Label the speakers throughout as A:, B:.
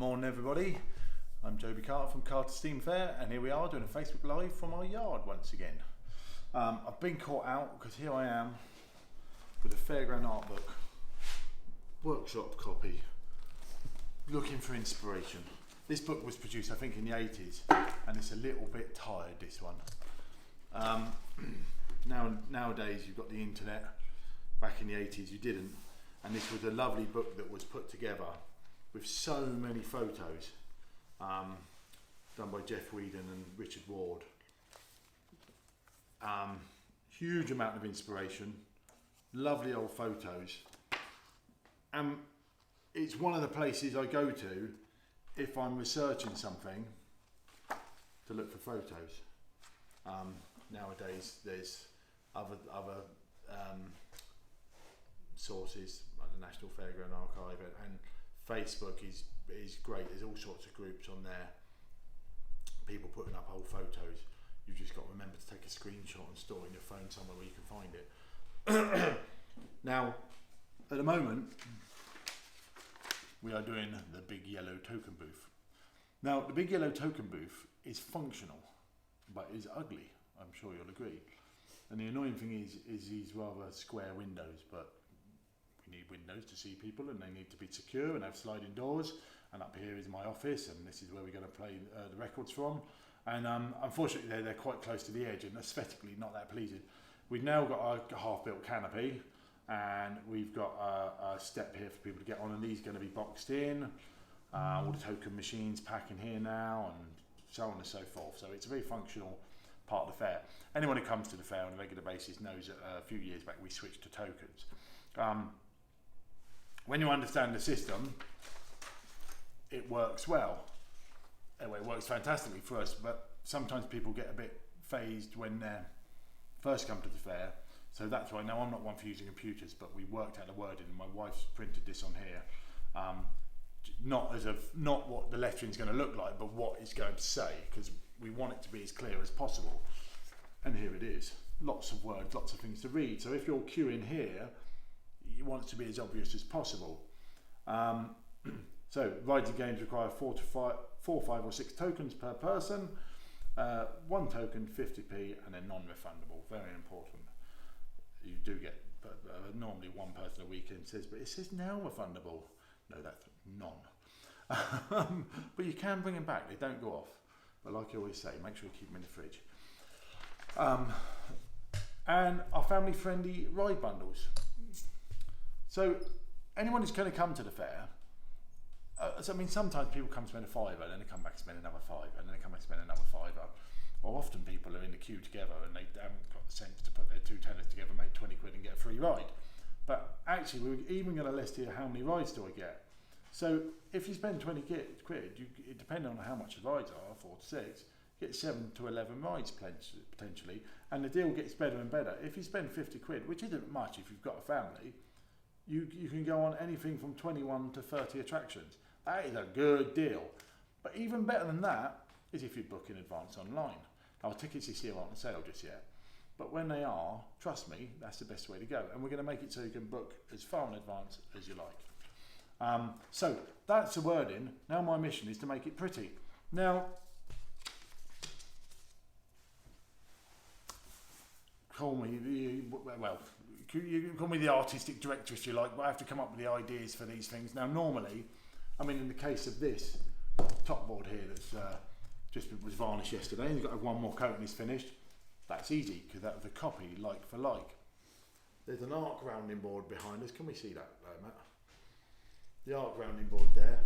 A: Morning everybody, I'm Joby Carter from Carter Steam Fair, and here we are doing a Facebook Live from our yard once again. I've been caught out because here I am with a Fairground art book, workshop copy, looking for inspiration. This book was produced I think in the 80s and it's a little bit tired, this one. Nowadays you've got the internet, back in the 80s you didn't, and this was a lovely book that was put together with so many photos, done by Jeff Whedon and Richard Ward. Huge amount of inspiration, lovely old photos, and it's one of the places I go to if I'm researching something to look for photos. Nowadays there's other sources like the National Fairground Archive, and Facebook is great. There's all sorts of groups on there, people putting up old photos. You've just got to remember to take a screenshot and store it in your phone somewhere where you can find it. Now, at the moment, we are doing the Big Yellow Token Booth. Now, the Big Yellow Token Booth is functional, but is ugly, I'm sure you'll agree. And the annoying thing is these rather square windows, but we need windows to see people, and they need to be secure and have sliding doors. And up here is my office, and this is where we're going to play the records from. And unfortunately they're quite close to the edge and aesthetically not that pleasing. We've now got a half-built canopy, and we've got a step here for people to get on, and these are going to be boxed in. All the token machines pack in here now, and so on and so forth. So it's a very functional part of the fair. Anyone who comes to the fair on a regular basis knows that a few years back we switched to tokens. When you understand the system, it works well. Anyway, it works fantastically for us, but sometimes people get a bit phased when they first come to the fair. So that's why now I'm not one for using computers, but we worked out the wording, and my wife's printed this on here. Not what the lettering is going to look like, but what it's going to say, because we want it to be as clear as possible. And here it is. Lots of words, lots of things to read. So if you're queuing here, you want it to be as obvious as possible. So rides and games require 4, 5 or 6 tokens per person. 1 token, 50p, and then non-refundable. Very important. You do get normally one person a weekend says, but it says now refundable. No, that's none. But you can bring them back. They don't go off. But like I always say, make sure you keep them in the fridge. And our family-friendly ride bundles. So anyone who's going to come to the fair, so I mean, sometimes people come spend a £5, then they come back spend another £5, and then they come back spend another £5. Or often people are in the queue together and they haven't got the sense to put their 2 tenors together, make 20 quid and get a free ride. But actually, we're even going to list here how many rides do I get. So if you spend 20 quid, it depending on how much the rides are, 4 to 6, you get 7 to 11 rides potentially, and the deal gets better and better. If you spend 50 quid, which isn't much if you've got a family, you can go on anything from 21 to 30 attractions. That is a good deal. But even better than that is if you book in advance online. Our tickets this year aren't on sale just yet, but when they are, trust me, that's the best way to go. And we're going to make it so you can book as far in advance as you like. So that's the wording. Now my mission is to make it pretty. Now, call me, well, you can call me the artistic director if you like, but I have to come up with the ideas for these things. Now normally, I mean in the case of this top board here that's just was varnished yesterday, and you've got to have one more coat and it's finished. That's easy because that was a copy like for like. There's an arc rounding board behind us. Can we see that, Matt? The arc rounding board there.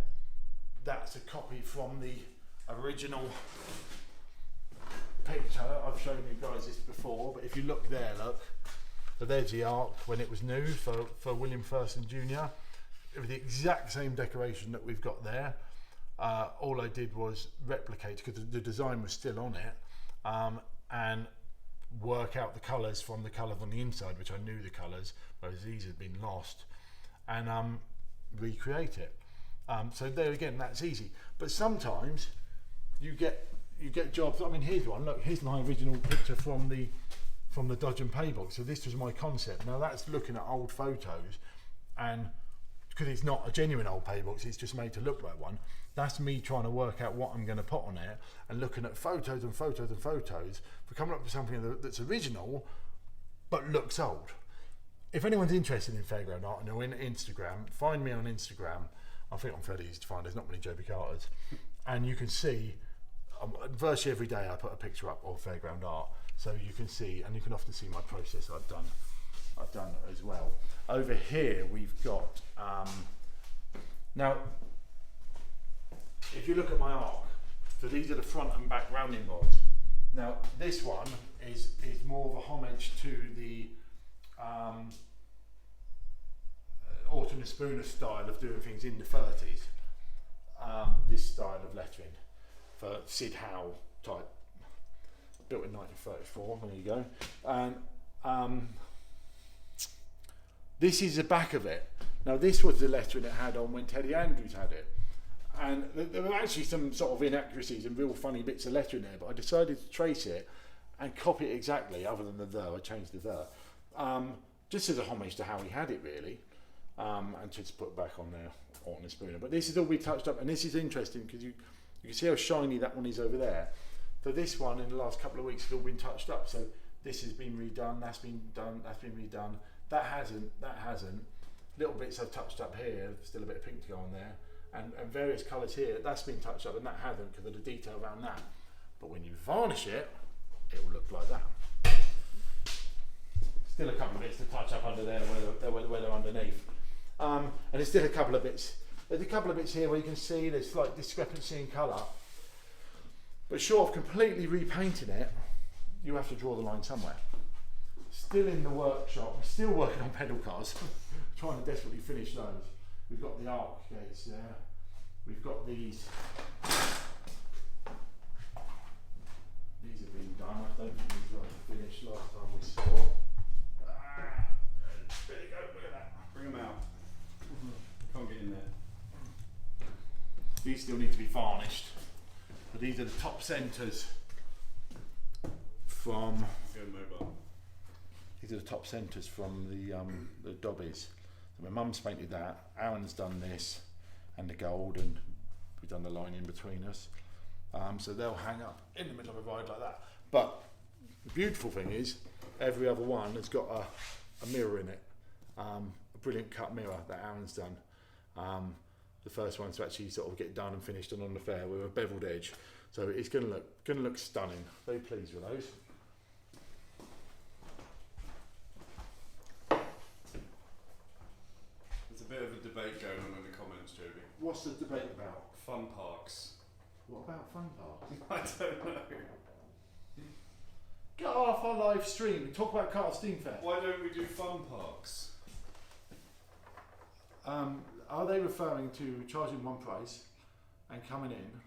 A: That's a copy from the original picture. I've shown you guys this before, but if you look there, look. So there's the arc when it was new for William Thurston Jr. It was the exact same decoration that we've got there. All I did was replicate, because the design was still on it, and work out the colours from the colours on the inside, which I knew the colours, whereas these had been lost, and recreate it. So there again, that's easy. But sometimes you get jobs. I mean, here's one. Look, here's my original picture from the Dodge and Pay book. So this was my concept. Now that's looking at old photos and because it's not a genuine old paybook, it's just made to look like one. That's me trying to work out what I'm going to put on it and looking at photos and photos and photos for coming up with something that's original but looks old. If anyone's interested in fairground art and you're in Instagram, find me on Instagram. I think I'm fairly easy to find. There's not many Joby Carters, and you can see virtually every day I put a picture up of fairground art, so you can see, and you can often see my process I've done as well. Over here we've got now. If you look at my arc, so these are the front and back rounding rods. Now this one is more of a homage to the Orton and Spooner style of doing things in the 30s. This style of lettering for Sid Howe type, built in 1934. There you go. And this is the back of it. Now this was the lettering it had on when Teddy Andrews had it. And there were actually some sort of inaccuracies and real funny bits of lettering there, but I decided to trace it and copy it exactly, other than the "the." I changed the "the," just as a homage to how he had it, really, and to put back on there, Orton and Spooner. But this has all been touched up, and this is interesting because you can see how shiny that one is over there. So this one, in the last couple of weeks, has all been touched up. So this has been redone, that's been done, that's been redone. That hasn't. Little bits I've touched up here, still a bit of pink to go on there. And various colours here, that's been touched up and that hasn't because of the detail around that. But when you varnish it, it will look like that. Still a couple of bits to touch up under there where they're underneath. And there's still a couple of bits. There's a couple of bits here where you can see there's slight discrepancy in colour. But short of completely repainting it, you have to draw the line somewhere. Still in the workshop, still working on pedal cars, trying to desperately finish those. We've got the arc gates there. We've got these. These have been done. I don't think these were finished last time we saw. There you go, look at that.
B: Bring them out. Can't get in there.
A: These still need to be varnished. But these are the top centres from.
B: Go mobile.
A: These are the top centres from the Dobbies. So my mum's painted that, Aaron's done this, and the gold, and we've done the line in between us. So they'll hang up in the middle of a ride like that. But the beautiful thing is, every other one has got a mirror in it, a brilliant cut mirror that Aaron's done. The first one to actually sort of get done and finished and on the fair with a beveled edge. So it's going to look stunning. Very pleased with those.
B: There's a bit of a debate going on in the comments, Joby.
A: What's the debate about?
B: Fun parks.
A: What about fun parks?
B: I don't know.
A: Get off our live stream and talk about Carter Steam Fair.
B: Why don't we do fun parks?
A: Are they referring to charging one price and coming in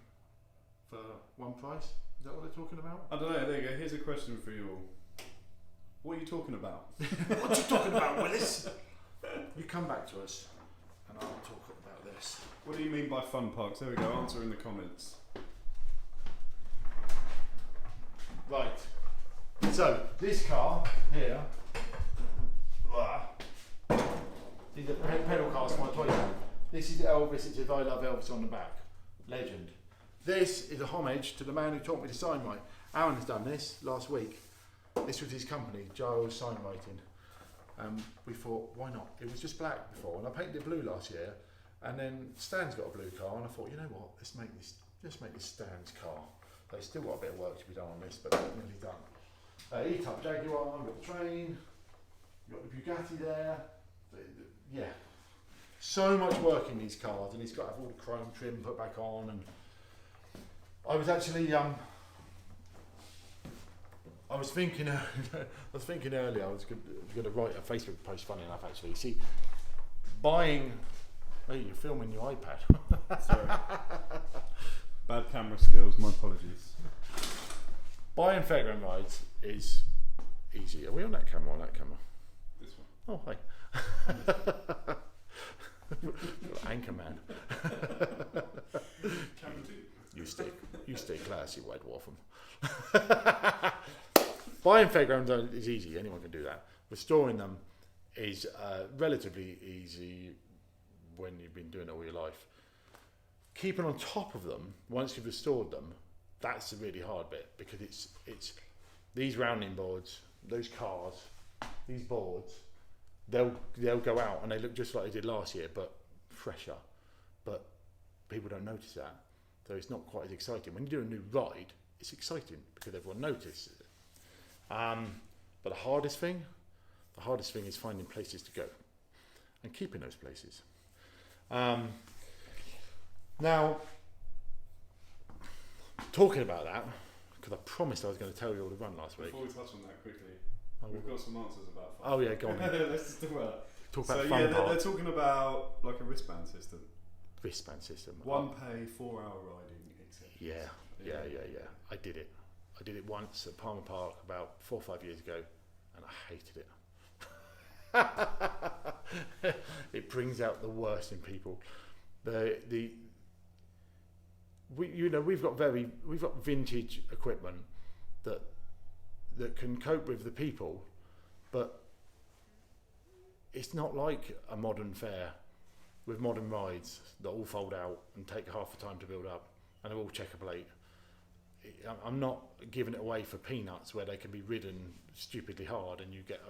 A: for one price? Is that what they're talking about?
B: I don't know, there you go. Here's a question for you all. What are you talking about?
A: What are you talking about, Willis? You come back to us and I'll talk about this.
B: What do you mean by fun parks? There we go, answer in the comments.
A: Right. So, this car here, these are pedal cars for my toy shop. This is Elvis, it says I love Elvis on the back. Legend. This is a homage to the man who taught me to sign write. Aaron has done this last week. This was his company, Giles Sign Writing. We thought, why not? It was just black before, and I painted it blue last year. And then Stan's got a blue car, and I thought, you know what? Let's make this Stan's car. There's still got a bit of work to be done on this, but it's nearly done. E-Type Jaguar, I've got the train, you've got the Bugatti there. Yeah. So much work in these cars, and he's got to have all the chrome trim put back on. And I was actually, I was thinking earlier, I was going to write a Facebook post, funny enough, actually. See, buying, oh, you're filming your iPad.
B: Sorry. Bad camera skills, my apologies.
A: Buying fairground rides is easy. Are we on that camera or on that camera?
B: This one.
A: Oh, hi. Anchorman.
B: Camera 2.
A: You stay classy, White Wolfham. Buying fairground rides is easy. Anyone can do that. Restoring them is relatively easy when you've been doing it all your life. Keeping on top of them once you've restored them, that's the really hard bit, because it's these rounding boards, those cars, these boards, they'll go out and they look just like they did last year, but fresher. But people don't notice that, so it's not quite as exciting. When you do a new ride, it's exciting because everyone notices it. But the hardest thing is finding places to go and keeping those places. Now, talking about that, because I promised I was going to tell you all the run last week.
B: Before we touch on that quickly, we've got some answers about fun.
A: Oh yeah, go on.
B: Let's just talk about
A: fun part.
B: They're talking about like a wristband system.
A: Wristband system.
B: One pay, 4 hour riding, etc.
A: Yeah. I did it once at Palmer Park about 4 or 5 years ago, and I hated it. It brings out the worst in people. We've got vintage equipment that can cope with the people, but it's not like a modern fair with modern rides that all fold out and take half the time to build up and they're all checker plate. I'm not giving it away for peanuts where they can be ridden stupidly hard and you get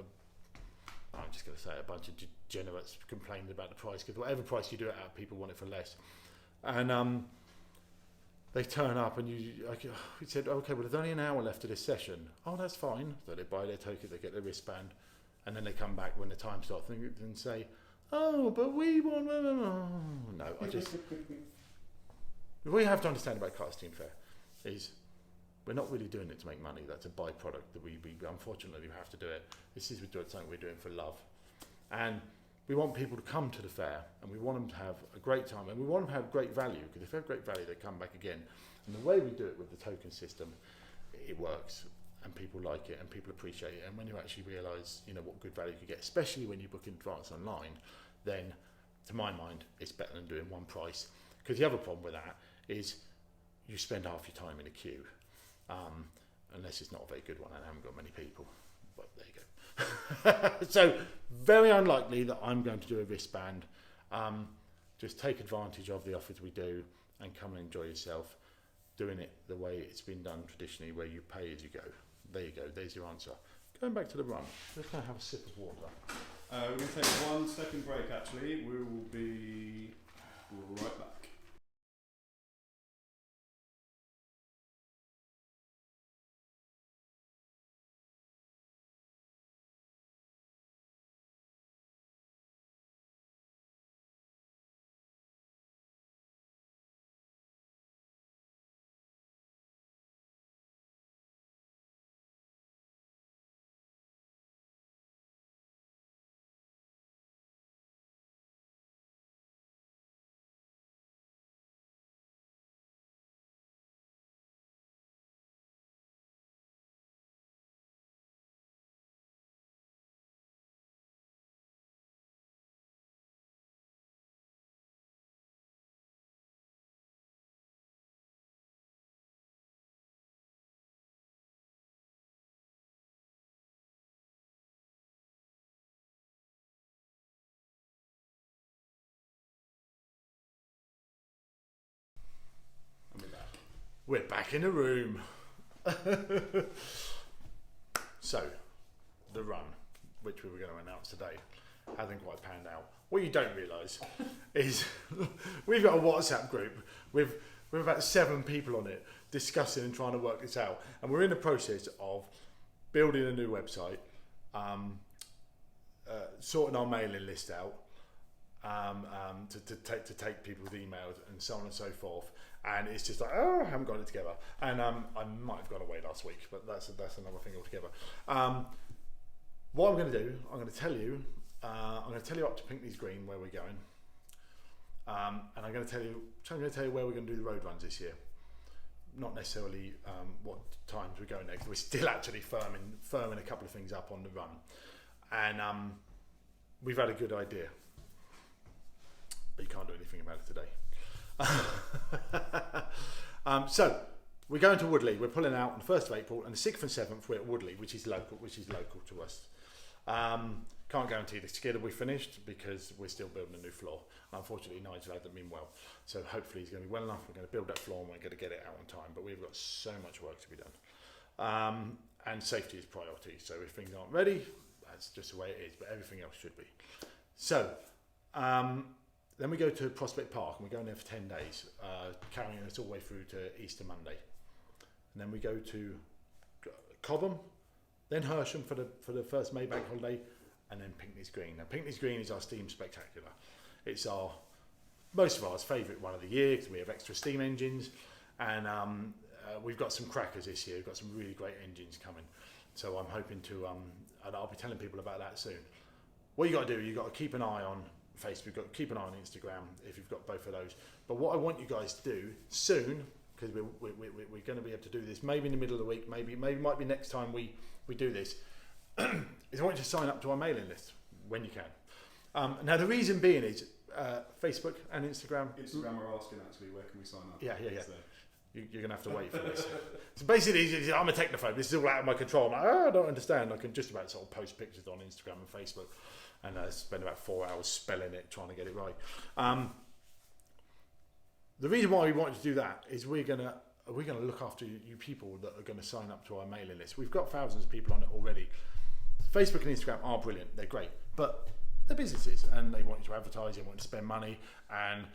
A: I'm just going to say a bunch of degenerates complaining about the price, because whatever price you do it at, people want it for less. And they turn up and we said, okay, well, there's only an hour left of this session. Oh, that's fine. So they buy their token, they get their wristband, and then they come back when the time starts and say, oh, but we want... No, what you have to understand about Karting Fair is we're not really doing it to make money. That's a byproduct that we unfortunately have to do it. This is something we're doing for love. And we want people to come to the fair and we want them to have a great time and we want them to have great value, because if they have great value, they come back again. And the way we do it with the token system, it works and people like it and people appreciate it. And when you actually realise, what good value you can get, especially when you book in advance online, then to my mind, it's better than doing one price. Because the other problem with that is you spend half your time in a queue, unless it's not a very good one and I haven't got many people. But there you go. So very unlikely that I'm going to do a wristband. Just take advantage of the offers we do and come and enjoy yourself, doing it the way it's been done traditionally, where you pay as you go. There you go, there's your answer. Going back to the run, let's go have a sip of water.
B: We're going to take 1 second break actually. We will be right back.
A: We're back in the room. So, the run, which we were going to announce today, hasn't quite panned out. What you don't realise is we've got a WhatsApp group with about 7 people on it discussing and trying to work this out. And we're in the process of building a new website, sorting our mailing list out, to take people's emails and so on and so forth. And it's just like, I haven't got it together. And I might have gone away last week, but that's another thing altogether. What I'm going to do, I'm going to tell you up to Pinckney's Green where we're going, and I'm going to tell you where we're going to do the road runs this year. Not necessarily what times we're going there, because we're still actually firming a couple of things up on the run, and we've had a good idea, but you can't do anything about it today. So we're going to Woodley. We're pulling out on the 1st of April, and the 6th and 7th we're at Woodley, which is local to us. Can't guarantee the skid will be finished because we're still building a new floor. Unfortunately, Nigel hasn't been well. So hopefully he's going to be well enough. We're going to build that floor and we're going to get it out on time. But we've got so much work to be done. And safety is priority. So if things aren't ready, that's just the way it is. But everything else should be. So then we go to Prospect Park and we're going there for 10 days, carrying us all the way through to Easter Monday. And then we go to Cobham, then Hersham for the first May Bank holiday, and then Pinckney's Green. Now Pinckney's Green is our steam spectacular. It's most of ours favourite one of the year because we have extra steam engines, and we've got some crackers this year. We've got some really great engines coming, so I'm hoping to and I'll be telling people about that soon. What you got to do, you got to keep an eye on Facebook, you've got to keep an eye on Instagram if you've got both of those. But what I want you guys to do soon, because we're going to be able to do this maybe in the middle of the week, maybe might be next time we do this, is I want you to sign up to our mailing list when you can. Now the reason being is Facebook and Instagram.
B: Instagram are asking actually, where can we sign up?
A: Yeah.
B: So.
A: You're going to have to wait for this. So basically, I'm a technophobe. This is all out of my control. I'm like, I don't understand. I can just about sort of post pictures on Instagram and Facebook and spend about 4 hours spelling it, trying to get it right. The reason why we wanted to do that is we're going to look after you people that are going to sign up to our mailing list. We've got thousands of people on it already. Facebook and Instagram are brilliant. They're great. But they're businesses and they want you to advertise, they want you to spend money, and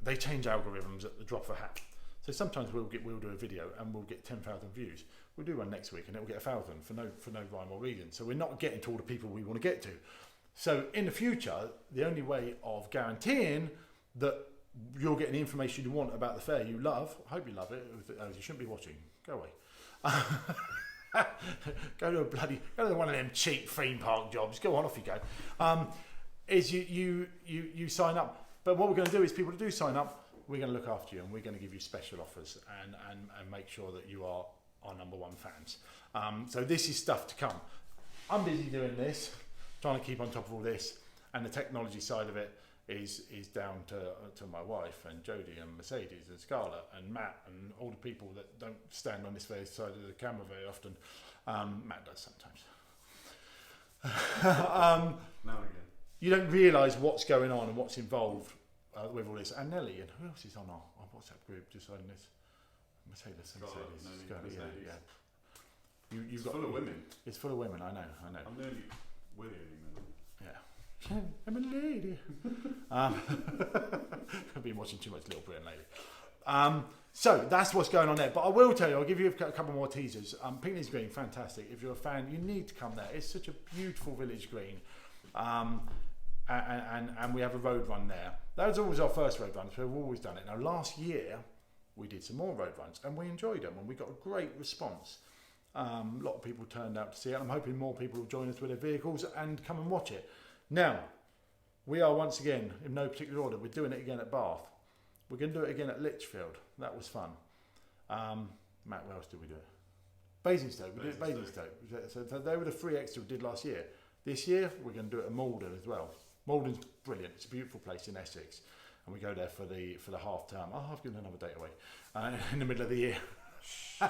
A: they change algorithms at the drop of a hat. So sometimes we'll do a video and we'll get 10,000 views. We'll do one next week and it'll get 1,000 for no rhyme or reason. So we're not getting to all the people we want to get to. So in the future, the only way of guaranteeing that you'll get the information you want about the fair you love, I hope you love it, you shouldn't be watching, go away. Go to one of them cheap theme park jobs, go on, off you go. Is you sign up. But what we're going to do is people that do sign up, we're going to look after you and we're going to give you special offers and make sure that you are our number one fans. So this is stuff to come. I'm busy doing this, trying to keep on top of all this, and the technology side of it is down to my wife and Jodie and Mercedes and Scarlett and Matt and all the people that don't stand on this very side of the camera very often. Matt does sometimes.
B: Now and again.
A: You don't realise what's going on and what's involved with all this. And Nelly, and who else is on our WhatsApp group deciding this? Mercedes. Yeah. You've got
B: full of women.
A: It's full of women, I know.
B: We're the only men.
A: Yeah. I'm a lady. I've been watching too much Little Britain lately. So that's what's going on there. But I will tell you, I'll give you a couple more teasers. Pinckney's Green, fantastic. If you're a fan, you need to come there. It's such a beautiful village green. And we have a road run there. That was always our first road run, so we've always done it. Now last year we did some more road runs and we enjoyed them and we got a great response. A lot of people turned out to see it. I'm hoping more people will join us with their vehicles and come and watch it. Now, we are once again, in no particular order, we're doing it again at Bath. We're going to do it again at Lichfield. That was fun. Matt, where else did we do it? Basingstoke. We did it at Basingstoke. So they were the 3 extra we did last year. This year, we're going to do it at Malden as well. Malden's brilliant. It's a beautiful place in Essex. And we go there for the half term. I've given another date away. In the middle of the year. No,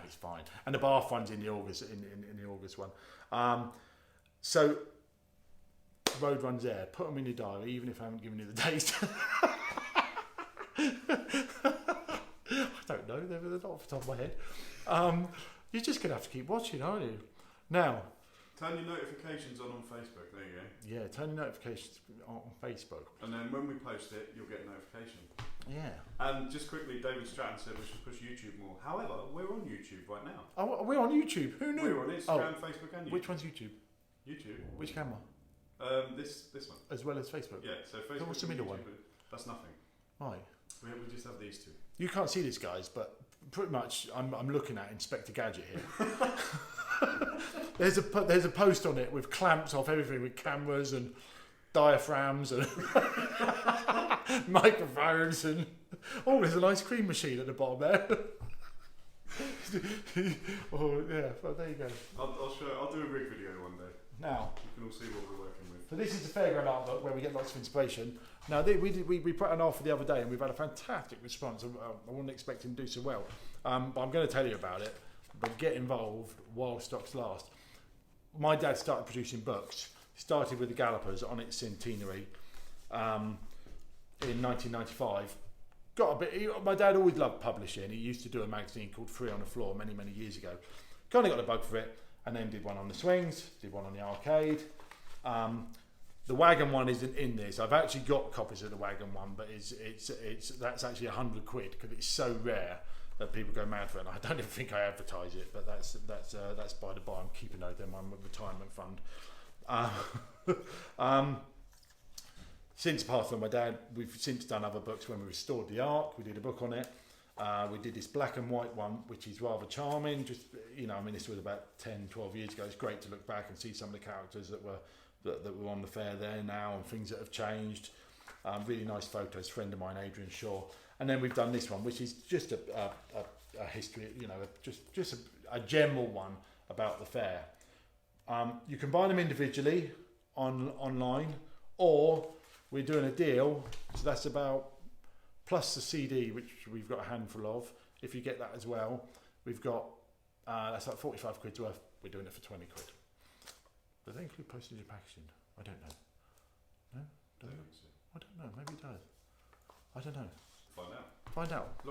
A: it's fine. And the Bath one's in the August one. So road runs there. Put them in your diary, even if I haven't given you the date. I don't know. They're not off the top of my head. You're just going to have to keep watching, aren't you? Now,
B: turn your notifications on Facebook. There you go.
A: Yeah, turn your notifications on Facebook.
B: And then when we post it, you'll get a notification.
A: Yeah.
B: And just quickly, David Stratton said we should push YouTube more. However, we're on YouTube right now.
A: Oh, we're on YouTube. Who knew?
B: We're on Instagram, Facebook, and YouTube.
A: Which one's YouTube?
B: YouTube.
A: Which camera?
B: This one.
A: As well as Facebook.
B: Yeah. So Facebook.
A: So what's the middle one?
B: That's nothing.
A: Right.
B: We just have these two.
A: You can't see this, guys, but pretty much I'm looking at Inspector Gadget here. There's a post on it with clamps off everything, with cameras and diaphragms and microphones and there's an ice cream machine at the bottom there. Oh yeah, well there you go.
B: I'll do a rig video one day.
A: Now
B: you can all see what we're working with.
A: So this is the fairground art book where we get lots of inspiration. Now we put an offer the other day and we've had a fantastic response. I wasn't expecting to do so well, but I'm going to tell you about it. But get involved while stocks last. my dad started producing books. Started with the Gallopers on its centenary in 1995. Got a bit. My dad always loved publishing. He used to do a magazine called Free on the Floor many years ago. Kind of got the bug for it, and then did one on the swings, did one on the arcade. The wagon one isn't in this. I've actually got copies of the wagon one, but that's actually £100 because it's so rare that people go mad for it. And I don't even think I advertise it, but that's by the by. I'm keeping those in my retirement fund. Since apart from my dad, we've since done other books. When we restored the Ark, we did a book on it. We did this black and white one, which is rather charming. Just, I mean, this was about 10, 12 years ago. It's great to look back and see some of the characters that were on the fair there now, and things that have changed. Really nice photos. Friend of mine, Adrian Shaw. And then we've done this one, which is just a history, just a general one about the fair. You can buy them individually online, or we're doing a deal. So that's about, plus the CD, which we've got a handful of. If you get that as well, we've got, that's like £45 worth. We're doing it for £20. Does that include postage and packaging? I don't know. No? I don't know. Maybe it does. I don't know. Find out.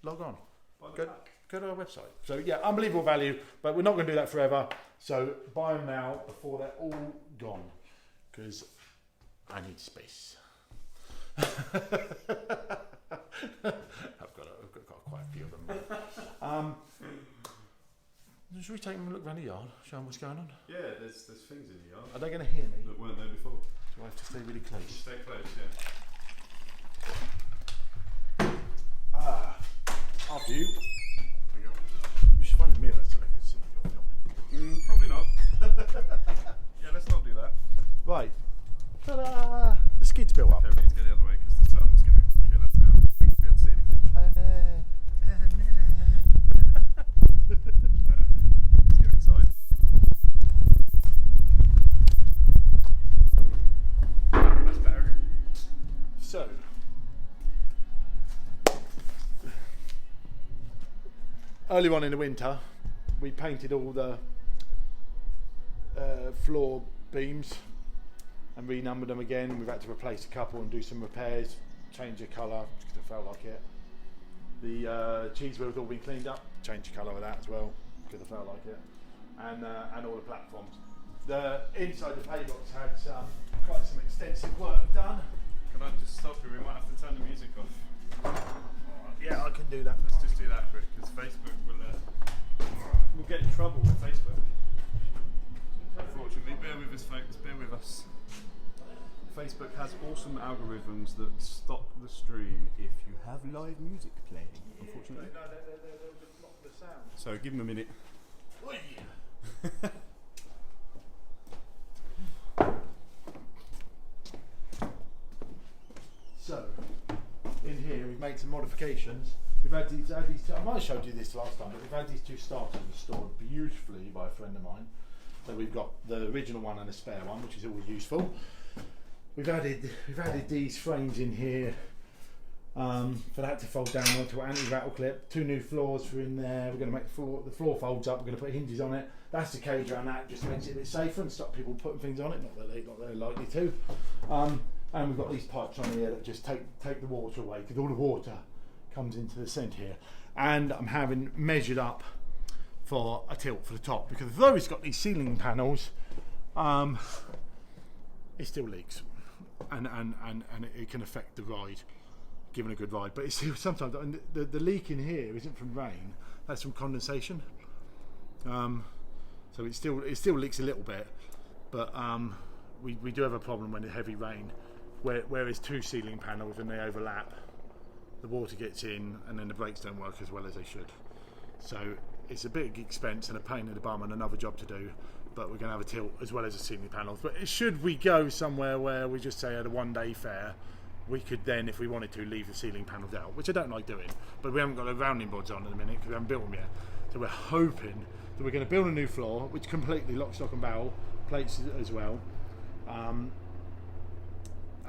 A: Log on. Go to our website. So yeah, unbelievable value, but we're not going to do that forever. So buy them now before they're all gone, because I need space. I've got quite a few of them. Should we take them and look around the yard, show them what's going on?
B: Yeah, there's things in the yard.
A: Are they going to hear me?
B: That weren't there before.
A: Do I have to stay really close?
B: Stay close, yeah.
A: After you. You should find a mirror so I can see you're filming.
B: Probably not. Yeah, let's not do that.
A: Right. Ta-da! The skid's built up.
B: Okay, we need to go the other way because the sun's going to kill us now. We won't be able to see anything.
A: Oh no.
B: Let's go inside. That's better.
A: So, earlier on in the winter, we painted all the floor beams and renumbered them again. We've had to replace a couple and do some repairs, change the colour because it felt like it. The cheese wheel's all been cleaned up, changed the colour of that as well because it felt like it, and all the platforms. The inside the paybox had quite some extensive work done.
B: Can I just stop you? We might have to turn the music off.
A: Yeah, I can do that.
B: Let's just do that quick because Facebook will get in trouble with Facebook. Unfortunately, bear with us, folks. Bear with us. Facebook has awesome algorithms that stop the stream if you have live music playing. Unfortunately.
A: No, they'll block the sound.
B: So give them a minute.
A: So, in here we've made some modifications. We've had these two, I might have showed you this last time, but we've had these two starters restored beautifully by a friend of mine. So we've got the original one and a spare one, which is always useful. We've added these frames in here for that to fold down onto an anti-rattle clip. 2 new floors for in there. We're going to make the floor folds up. We're going to put hinges on it. That's the cage around that. Just makes it a bit safer and stop people putting things on it. Not that they're likely to. And we've got these pipes on here that just take the water away because all the water comes into the centre here. And I'm having measured up for a tilt for the top because although it's got these ceiling panels, it still leaks. And it can affect the ride, given a good ride. But it's still, sometimes the leak in here isn't from rain; that's from condensation. So it still leaks a little bit, but we do have a problem when it's heavy rain, where there's 2 ceiling panels and they overlap. The water gets in, and then the brakes don't work as well as they should. So it's a big expense and a pain in the bum and another job to do. But we're going to have a tilt as well as the ceiling panels. But should we go somewhere where we just say at a one-day fair, we could then, if we wanted to, leave the ceiling panels out, which I don't like doing. But we haven't got the rounding boards on at the minute because we haven't built them yet. So we're hoping that we're going to build a new floor, which completely lock, stock and barrel, plates as well.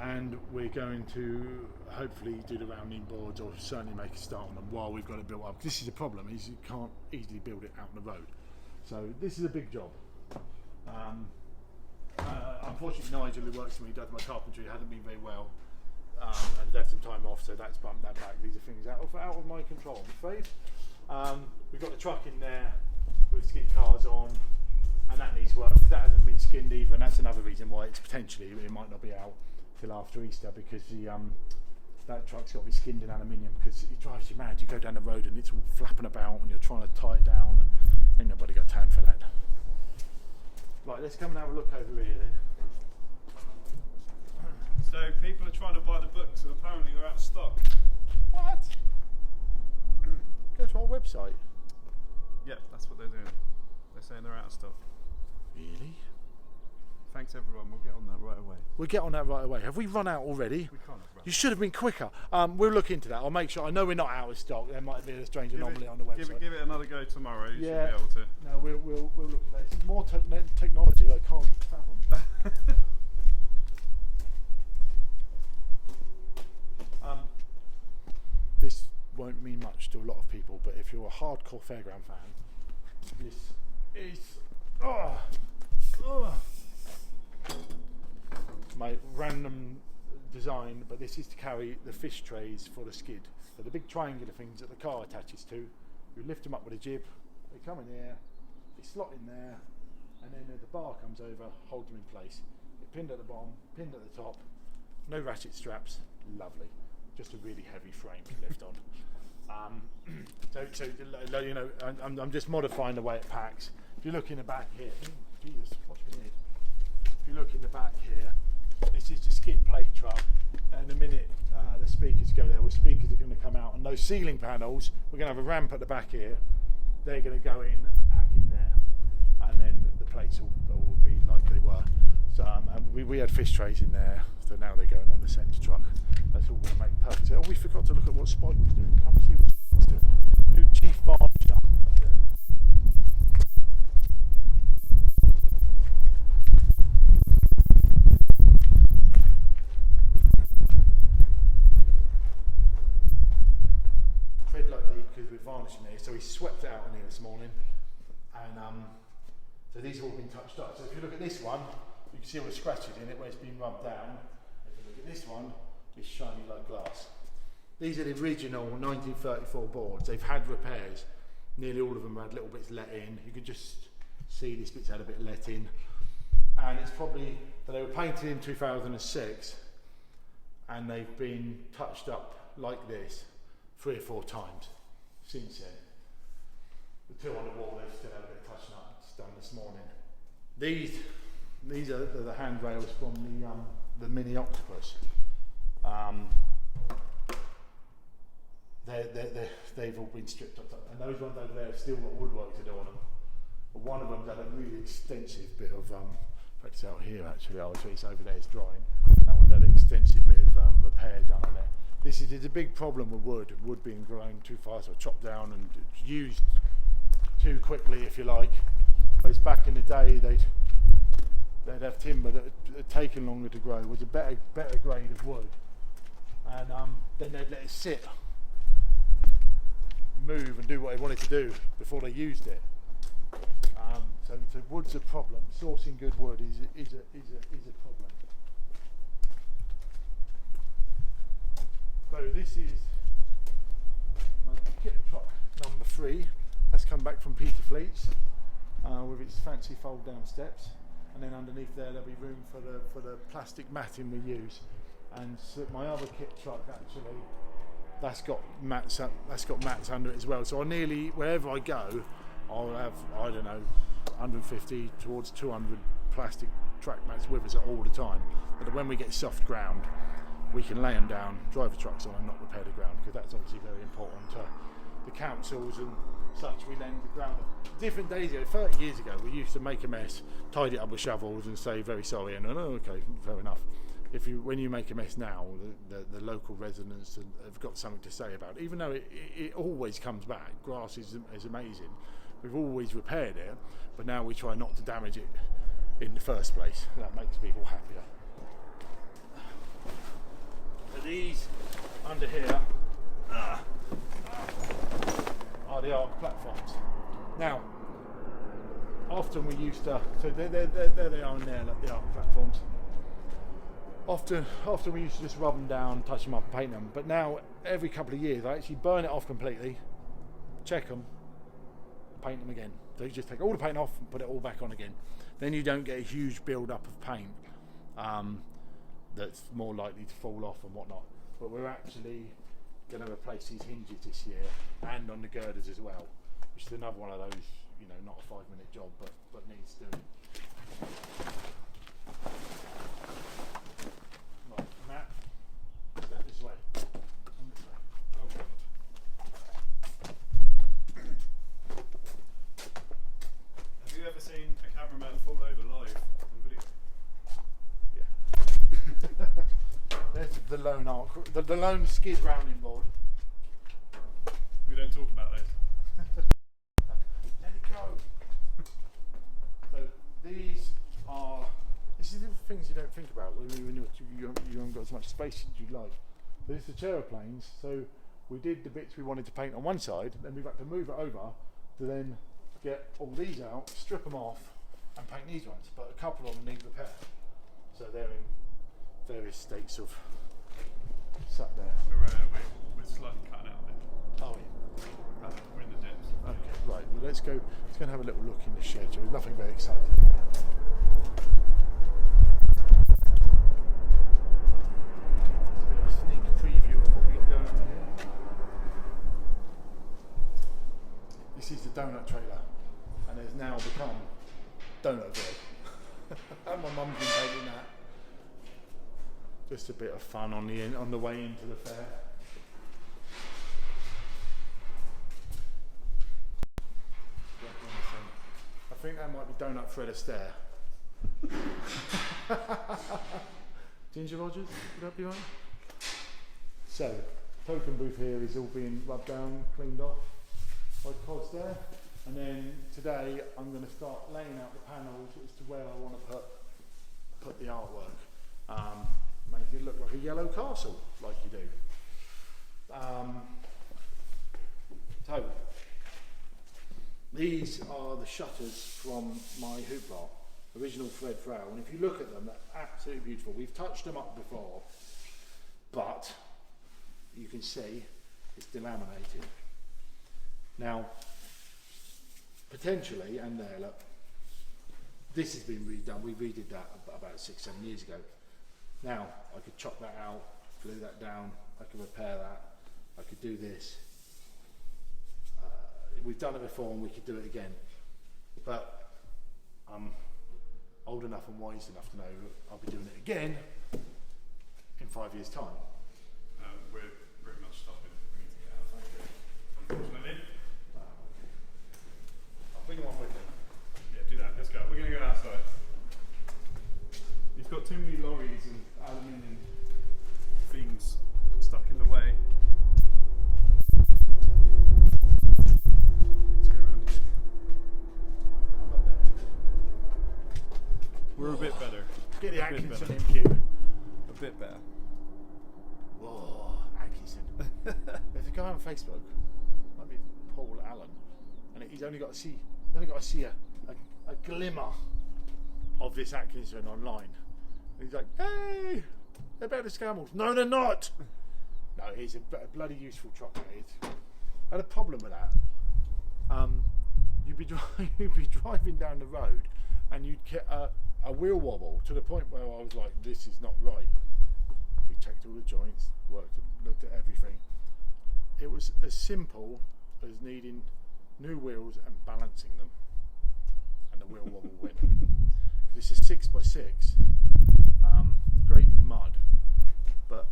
A: And we're going to hopefully do the rounding boards or certainly make a start on them while we've got it built up. This is a problem, is you can't easily build it out on the road. So this is a big job. Unfortunately, Nigel, who works for me, does my carpentry, hasn't been very well, and had some time off, so that's bumped that back. These are things out of my control, I'm afraid. We've got the truck in there with skid cars on, and that needs work. That hasn't been skinned either, and that's another reason why it might not be out till after Easter, because that truck's got to be skinned in aluminium, because it drives you mad. You go down the road and it's all flapping about and you're trying to tie it down, and ain't nobody got time for that. Right, let's come and have a look over here then.
B: So people are trying to buy the books and apparently they're out of stock.
A: What? Go to our website.
B: Yep, that's what they're doing. They're saying they're out of stock.
A: Really?
B: Thanks everyone, we'll get on that right away.
A: We'll get on that right away. Have we run out already?
B: We can't have run.
A: You should have been quicker. We'll look into that. I'll make sure. I know we're not out of stock. There might be a strange anomaly on the website.
B: Give it another go tomorrow. You should be able to.
A: No, we'll look at that. It's more technology I can't fathom. This won't mean much to a lot of people, but if you're a hardcore fairground fan, this is my random design, but this is to carry the fish trays for the skid. So the big triangular things that the car attaches to, you lift them up with a jib, they come in here, they slot in there, and then the bar comes over, holds them in place. They're pinned at the bottom, pinned at the top, no ratchet straps, lovely. Just a really heavy frame to lift on. So you know, I'm just modifying the way it packs. If you look in the back here, Jesus, watch me head. If you look in the back here, this is the skid plate truck, and the minute the speakers go there, well, speakers are going to come out, and those ceiling panels, we're going to have a ramp at the back here, they're going to go in and pack in there, and then the plates will be like they were. So and we had fish trays in there, so now they're going on the centre truck. That's all going to make perfect sense. Oh, we forgot to look at what Spike was doing. Come and see what Spike was doing. New chief varnisher. Tread lightly because we're varnishing here. So he swept out in here this morning, and so these have all been touched up. So if you look at this one, you can see all the scratches in it where it's been rubbed down. If you look at this one, it's shiny like glass. These are the original 1934 boards. They've had repairs. Nearly all of them had little bits let in. You could just see this bit's had a bit let in. And it's probably, they were painted in 2006, and they've been touched up like this 3 or 4 times since then. The two on the wall, they've still had a bit of touching up. It's done this morning. These are the handrails from the mini Octopus. They've all been stripped up, and those ones over there have still got woodwork to do on them. But one of them's had a really extensive bit of, it's out here actually, it's over there, it's drying. That one's had an extensive bit of repair done on it. This is a big problem with wood being grown too fast or chopped down and used too quickly, if you like. Whereas back in the day, they'd have timber that had taken longer to grow, was a better grade of wood, and then they'd let it sit, move and do what they wanted to do before they used it. So wood's a problem. Sourcing good wood is a problem. So this is my kit truck number 3. That's come back from Peter Fleet's with its fancy fold down steps, and then underneath there there'll be room for the plastic matting we use. And so my other kit truck actually, that's got mats under it as well. So wherever I go, I'll have, I don't know, 150 towards 200 plastic track mats with us all the time. But when we get soft ground, we can lay them down, drive the trucks on and not repair the ground, because that's obviously very important to the councils and such. We lend the ground. Different days ago, 30 years ago, we used to make a mess, tidy it up with shovels and say very sorry, and okay, fair enough. When you make a mess now, the local residents have got something to say about it. Even though it always comes back, grass is amazing. We've always repaired it, but now we try not to damage it in the first place. That makes people happier. So these under here are the arc platforms. Now, after often we used to, so there they are in there, like the art platforms. Often we used to just rub them down, touch them up and paint them, but now every couple of years I actually burn it off completely, check them, paint them again. So you just take all the paint off and put it all back on again. Then you don't get a huge build up of paint that's more likely to fall off and whatnot. But we're actually going to replace these hinges this year and on the girders as well, which is another one of those, you know, not a 5-minute job, but needs doing. Right, Matt, step this way. Come this way. Oh God.
B: Have you ever seen a cameraman fall over live on video?
A: Yeah. There's the lone arc, the lone skid rounding board.
B: We don't talk about those.
A: Let it go. So this is the things you don't think about when you haven't got as much space as you'd like. So this is the aeroplanes. So we did the bits we wanted to paint on one side, then we've had to move it over to then get all these out, strip them off, and paint these ones. But a couple of them need repair. So they're in various states of sat there.
B: We're slightly cutting out a bit.
A: Oh yeah.
B: We're in the depths.
A: Okay, right. Well, let's go and have a little look in the shed. There's nothing very exciting. A sneak preview of what we got going on here. This is the donut trailer, and has now become Donutville. And my mum's been taking that. Just a bit of fun on the way into the fair. I think that might be Donut Fred Astaire. Ginger Rogers, would that be right? So, token booth here is all being rubbed down, cleaned off by Cos there. And then today I'm going to start laying out the panels as to where I want to put the artwork. Make it look like a yellow castle, like you do. So, these are the shutters from my hoopla, original Fred Frau, and if you look at them, they're absolutely beautiful. We've touched them up before, but you can see it's delaminated. Now, potentially, and there, look, this has been redone. We redid that about 6-7 years ago. Now, I could chop that out, glue that down, I could repair that, I could do this. We've done it before and we could do it again. But I'm old enough and wise enough to know I'll be doing it again in 5 years' time.
B: We're pretty much stopping. We need to get out. Unfortunately.
A: I'll bring one with me.
B: Yeah, do that. Let's go. We're going to go outside. You've got too many lorries and aluminium things stuck in the way. Let's go around here. We're a bit better.
A: Get the Atkinson in view.
B: A bit better.
A: Whoa, Atkinson. There's a guy on Facebook, might be Paul Allen, and he's only got to see a glimmer of this Atkinson online. And he's like, hey, they're better Scammels. No, they're not. No, it's a bloody useful truck, it is. I had a problem with that. You'd be driving down the road and you'd get a wheel wobble to the point where I was like, this is not right. We checked all the joints, looked at everything. It was as simple as needing new wheels and balancing them, and the wheel wobble went. It's a 6x6, great in the mud, but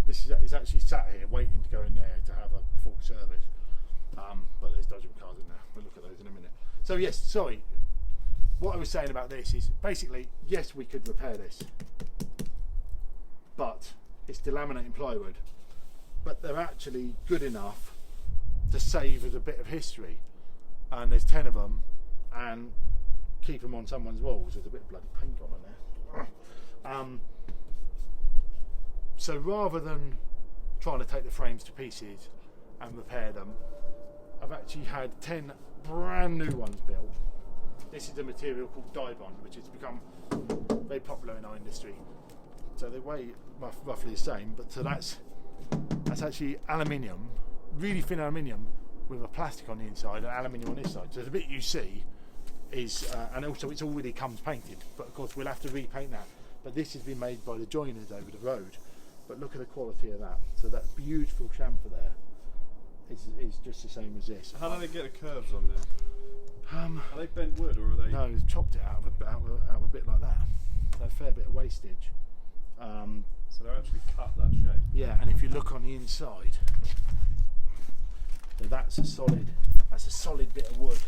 A: this is actually sat here waiting to go in there to have a full service. But there's dodgem cars in there. We'll look at those in a minute. So yes, sorry. What I was saying about this is basically, yes, we could repair this, but it's delaminating plywood. But they're actually good enough to save as a bit of history. And there's 10 of them, and keep them on someone's walls. There's a bit of bloody paint on there. So rather than trying to take the frames to pieces and repair them, I've actually had 10 brand new ones built This is a material called Dibond, which has become very popular in our industry. So they weigh roughly the same, but so that's actually aluminium, really thin aluminium with a plastic on the inside and aluminium on this side. So the bit you see is, and also it's already comes painted, but of course we'll have to repaint that. But this has been made by the joiners over the road. But look at the quality of that. So that beautiful chamfer there is just the same as this.
B: How do they get the curves on there? Are they bent wood or are they?
A: No, chopped it out of a bit like that. So a fair bit of wastage.
B: So they're actually cut that shape.
A: Yeah, and if you look on the inside, so that's a solid bit of wood,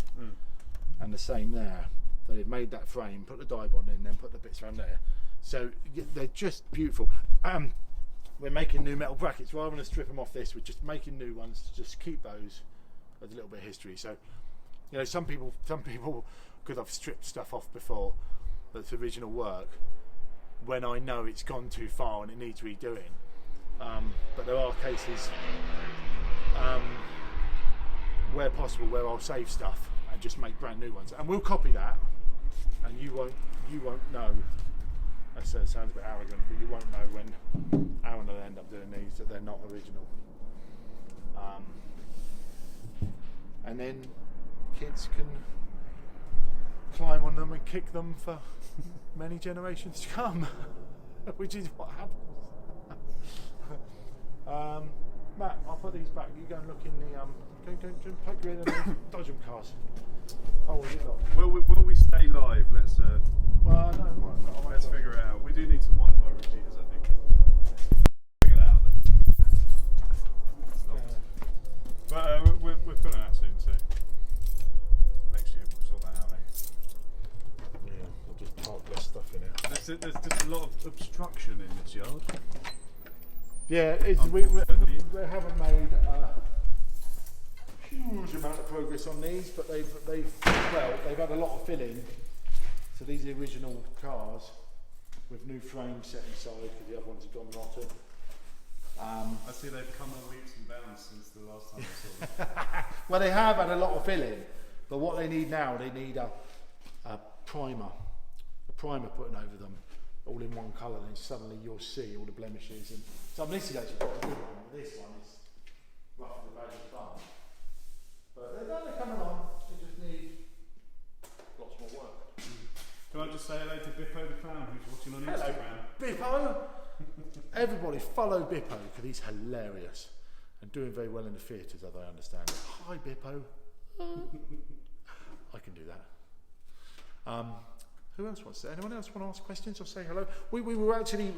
A: and the same there. So they've made that frame, put the Dibond in, then put the bits around there. So they're just beautiful. We're making new metal brackets rather than strip them off this. We're just making new ones to just keep those as a little bit of history. So, you know, some people could have stripped stuff off before that's original work when I know it's gone too far and it needs redoing. But there are cases where possible where I'll save stuff and just make brand new ones, and we'll copy that, and you won't know. That sounds a bit arrogant, but you won't know when Aaron will end up doing these that they're not original. And then kids can climb on them and kick them for many generations to come, which is what happens. Matt, I'll put these back. You go and look in the go poke your head in the Dodgem cars. Oh, is it not?
B: Will we stay live? Let's
A: well, no,
B: let's figure it out. We do need some Wi-Fi repeaters, I think. Figure that out though. But we're pulling out soon, so next year we'll sort that out.
A: Yeah, we'll just park less stuff in it.
B: There's just a lot of obstruction in this yard.
A: Yeah, we haven't made a huge amount of progress on these, but they've had a lot of filling. So these are the original cars with new frames set inside because the other ones have gone rotten.
B: I see they've come on leaps and bounds since the last time I saw them.
A: Well, they have had a lot of filling, but what they need now, they need a primer putting over them, all in one colour. Then suddenly you'll see all the blemishes. And so this is actually quite a good one. This one is roughly the badge of fun. But they're coming on. They just need lots more work.
B: Can I just say hello to Bippo the Clown who's watching on Instagram?
A: Bippo! Everybody follow Bippo because he's hilarious and doing very well in the theatres, as I understand it. Hi Bippo. I can do that. Who else wants to? Anyone else want to ask questions or say hello? We were actually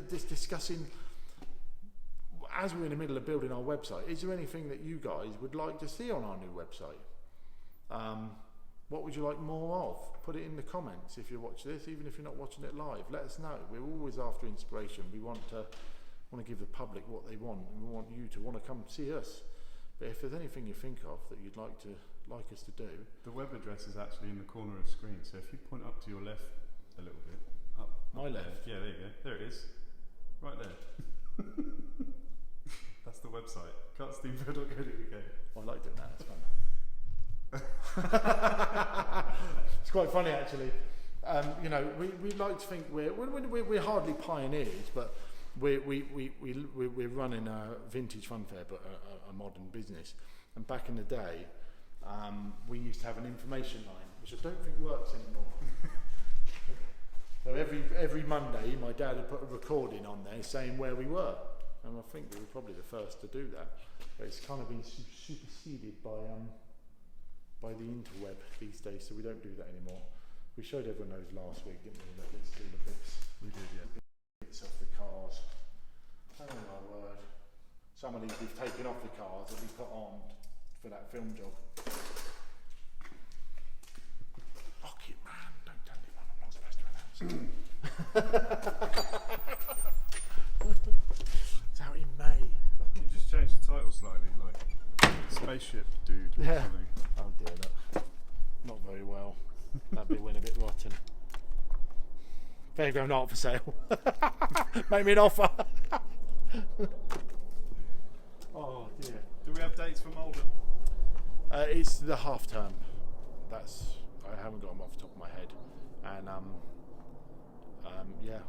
A: discussing, as we're in the middle of building our website, is there anything that you guys would like to see on our new website? What would you like more of? Put it in the comments if you watch this, even if you're not watching it live. Let us know. We're always after inspiration. We want to give the public what they want, and we want you to want to come see us. But if there's anything you think of that you'd like us to do,
B: the web address is actually in the corner of the screen. So if you point up to your left a little bit, up
A: my left.
B: Yeah, there you go. There it is, right there. That's the website. Cutsteinfo.co.uk.
A: I like doing that. It's fun. It's quite funny actually. You know, we like to think we're hardly pioneers, but we're running a vintage fun fair, but a modern business. And back in the day, we used to have an information line, which I don't think works anymore. So every Monday, my dad had put a recording on there saying where we were, and I think we were probably the first to do that. But it's kind of been superseded by the interweb these days, so we don't do that anymore. We showed everyone those last week, didn't we? Let's do the bits.
B: We did, yeah.
A: Bits of the cars. Oh my word. Some of these we've taken off the cars that we put on for that film job. Rocket Man, don't tell anyone, I'm not supposed to announce it. It's out in May.
B: You just changed the title slightly, like Spaceship Dude or something.
A: Oh dear, look. Not very well. That bit went a bit rotten. Fairground art for sale. Make me an offer. Oh dear.
B: Do we have dates for Malden?
A: It's the half term. I haven't got them off the top of my head. And yeah,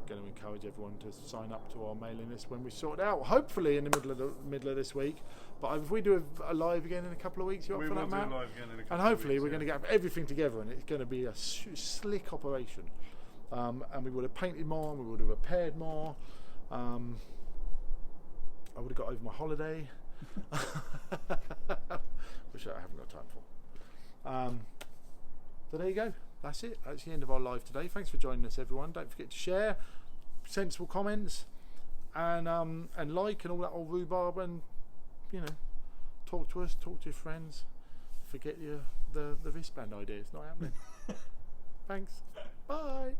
A: going to encourage everyone to sign up to our mailing list when we sort it out. Hopefully in the middle of this week. But if we do a live again in a couple of weeks, you up for that, Matt?
B: We will do a live again in a couple
A: and hopefully
B: of weeks,
A: we're going to get everything together, and it's going to be a slick operation. And we would have painted more, and we would have repaired more. I would have got over my holiday, which I haven't got time for. So there you go. That's it. That's the end of our live today. Thanks for joining us, everyone. Don't forget to share, sensible comments, and like and all that old rhubarb, and talk to us, talk to your friends. Forget the wristband idea. It's not happening. Thanks. Bye.